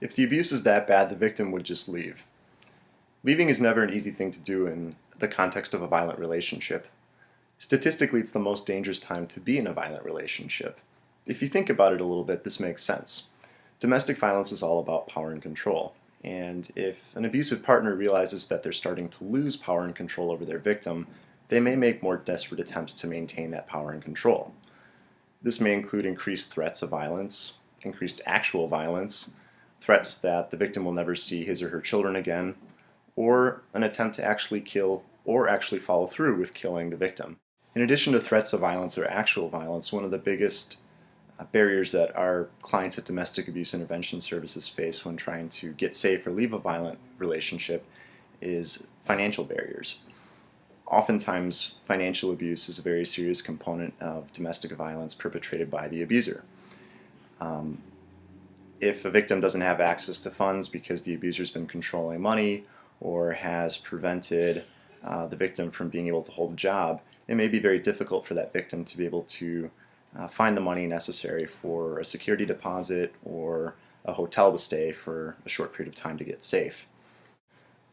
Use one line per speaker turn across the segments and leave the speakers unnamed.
If the abuse is that bad, the victim would just leave. Leaving is never an easy thing to do in the context of a violent relationship. Statistically, it's the most dangerous time to be in a violent relationship. If you think about it a little bit, this makes sense. Domestic violence is all about power and control. And if an abusive partner realizes that they're starting to lose power and control over their victim, they may make more desperate attempts to maintain that power and control. This may include increased threats of violence, increased actual violence, threats that the victim will never see his or her children again, or an attempt to actually kill or actually follow through with killing the victim. In addition to threats of violence or actual violence, one of the biggest barriers that our clients at Domestic Abuse Intervention Services face when trying to get safe or leave a violent relationship is financial barriers. Oftentimes, financial abuse is a very serious component of domestic violence perpetrated by the abuser. If a victim doesn't have access to funds because the abuser's been controlling money or has prevented the victim from being able to hold a job, it may be very difficult for that victim to be able to find the money necessary for a security deposit or a hotel to stay for a short period of time to get safe.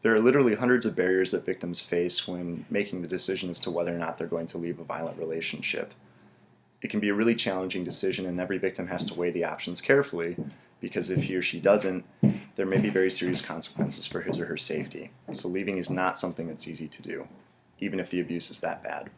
There are literally hundreds of barriers that victims face when making the decision as to whether or not they're going to leave a violent relationship. It can be a really challenging decision, and every victim has to weigh the options carefully, because if he or she doesn't, there may be very serious consequences for his or her safety. So leaving is not something that's easy to do, even if the abuse is that bad.